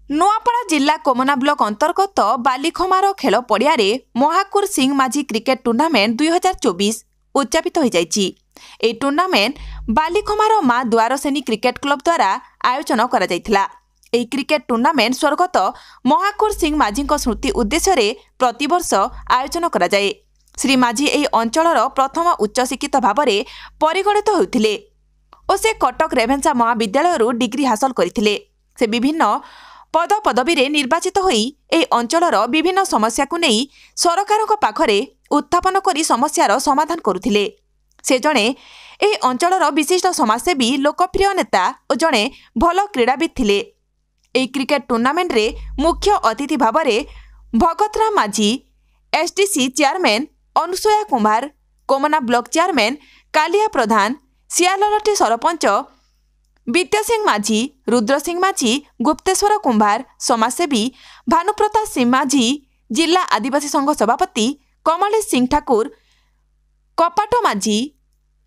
नुआपड़ा जिला कोमना ब्लॉक अंतर्गत बालीखमार खेल पड़िया महाकुर सिंह माझी क्रिकेट टूर्नामेंट 2024 उद्यापित हो जाइछि। ए टूर्नामेंट बालीखमार माँ द्वारसेनी क्रिकेट क्लब द्वारा आयोजन करा जाइथिला। ए क्रिकेट टूर्नामेंट स्वर्गत महाकुर सिंह माझी स्मृति उद्देश्य प्रतिवर्ष आयोजन करा जाए। श्री माझी एही अंचलर प्रथम उच्च शिक्षित भाव में परिगणित होउथिले और से कटक रेभेन्सा महाविद्यालय डिग्री हासिल करथिले। से विभिन्न पद पदवी निर्वाचित होई ए अंचलर विभिन्न समस्या को नहीं सरकार पाखरे उत्थापन करी समस्यार समाधान करुथिले। से जणे ए अंचलर विशिष्ट समाजसेवी लोकप्रिय नेता और जणे भल क्रीड़ाविद थिले। ए क्रिकेट टूर्नामेंट रे मुख्य अतिथि भाव में Bhagatram Majhi, STC chairman Anusaya Kumar, Komna block chairman Kalia Pradhan, Sialti sarpanch Vidya Singh Majhi, Rudra Singh माझी, गुप्तेश्वर कुंभार, समाजसेवी भानुप्रताप सिंह माझी, जिला आदिवासी संघ सभापति कमलेश सिंह ठाकुर, कपाट माझी,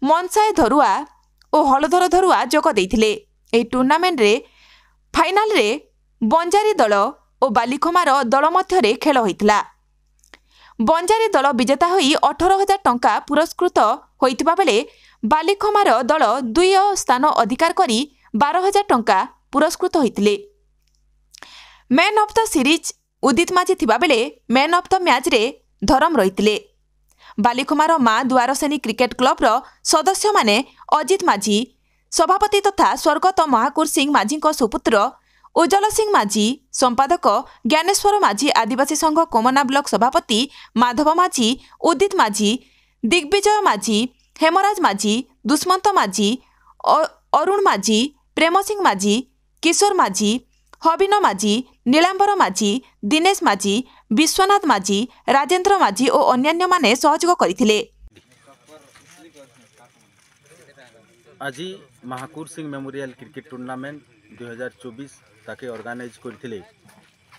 मनसाए धरुआ और हलधर धरुआ जोग देइथिले। ए टूर्नामेंट रे फाइनाल रे बंजारी दल और बालीखमार दल मध्य खेल होइतिला। बंजारी दल विजेता होई 18,000 टंका पुरस्कृत होइतिबा बेले बालीखमार दल 2 स्थान अधिकार करी 12,000 टंका पुरस्कृत होइतिले। मैन ऑफ द सीरीज उदित माझी थिबा बेले मैन ऑफ द मैच रे धरम रहितिले। बालीखमार माँ द्वारसेनी क्रिकेट क्लब रो सदस्य माने अजित माझी सभापति तथा स्वर्गत महाकुर सिंह माझी सुपुत्र उज्जवल सिंह माझी, संपादक ज्ञानेश्वर माझी, आदिवासी संघ कोमना ब्लॉक सभापति माधव माझी, उदित माझी, दिग्विजय माझी, हेमराज माझी, दुष्मंत माझी, अरुण माझी, प्रेम सिंह माझी, किशोर माझी, हबिन माझी, नीलांबर माझी, दिनेश माझी, विश्वनाथ माझी, राजेंद्र माझी और अन्यान्य माने सहयोग करथिले। आज Mahakur Singh memorial cricket tournament 2024 ताके ऑर्गेनाइज करथिले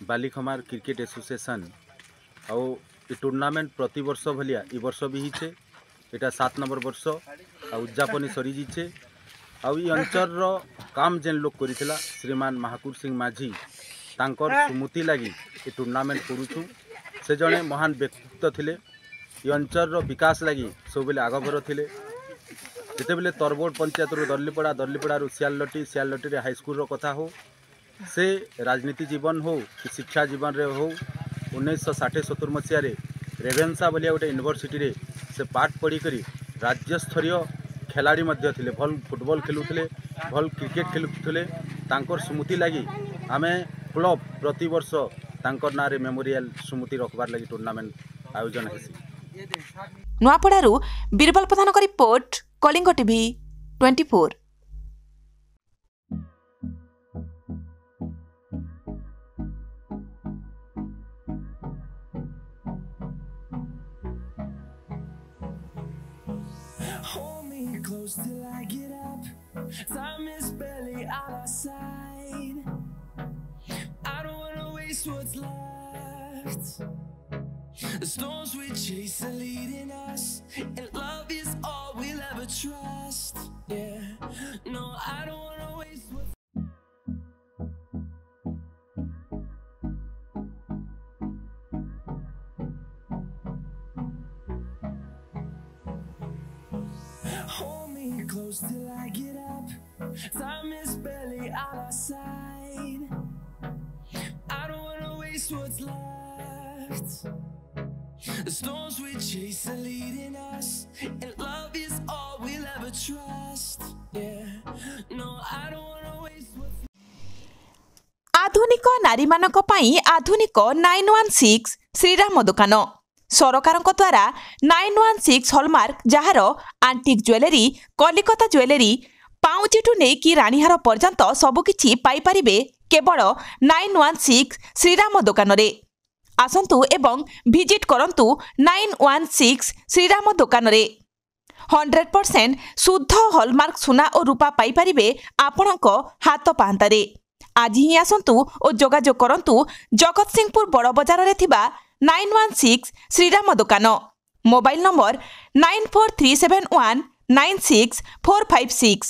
बालीखमार क्रिकेट एसोसिएशन। आउ ये टूर्नामेंट प्रति वर्ष भलिया ई वर्ष भी हिचे। एटा 7 नंबर वर्ष उद्यापन सरी जीचे। आउ ई अंचल रो काम जेन लोग करिथिला श्रीमान महाकुर सिंह माझी तांकर स्मृति लगी ये टूर्नामेंट करूछु। से जने महान व्यक्तित्व थिले। ये अंचल रो विकास लगी सब बेले आगभर थिले। जिते बेले तरबोड़ पंचायत रो दर्लीपड़ा रो सियालटी रे हाईस्कूल रो कथा हो, से राजनीति जीवन हो कि शिक्षा जीवन रे हो 1960-70 मसीह रेभेन्सा बोलिया गोटे यूनिवर्सिटी रे से पाठ पढ़ी करी राज्य स्तरीय खिलाड़ी मध्य थिले। भल फुटबॉल खेलुथिले, भल क्रिकेट खेलुथिले। तांकर स्मृति लगी आमे क्लब प्रति वर्ष तांकर नारे मेमोरियल स्मृति रखबार लगी टूर्नामेंट आयोजन हेसी। नुआपड़ारू बीरबल प्रधान का report, Kalinga TV 24। Hold me close till I get up. Time is barely on our side. I don't wanna waste what's left. The storms we chase are leading us, and love is all we'll ever trust. Yeah, no, I don't wanna waste what's Hold me close till I get up. Time is barely on our side. I don't wanna waste what's left. The storms we chase are leading us, and love is all we'll ever trust. Yeah, no, I don't wanna waste what's आधुनिक नारी मानक पई आधुनिक 916 श्रीराम दुकान सरकार द्वारा 916 hallmark jar आंटिक jewellery, Kolkata jewellery, पाउचिठू नहीं राणीहार पर्यंत सबकिछि पाइपारिबे केवल 916 श्रीराम दुकान रे। आसंतु एवं विजिट करंतु 916 श्रीराम दुकान रे। 100% शुद्ध हॉलमार्क सुना और रूपा पाइपारिबे आपणक हाथ पाहांतारे। आज ही आसंतु और जोगाजोग करंतु जगत सिंहपुर बड़ बजार रे थिबा 916 श्रीराम दुकान। Mobile number 9437196456।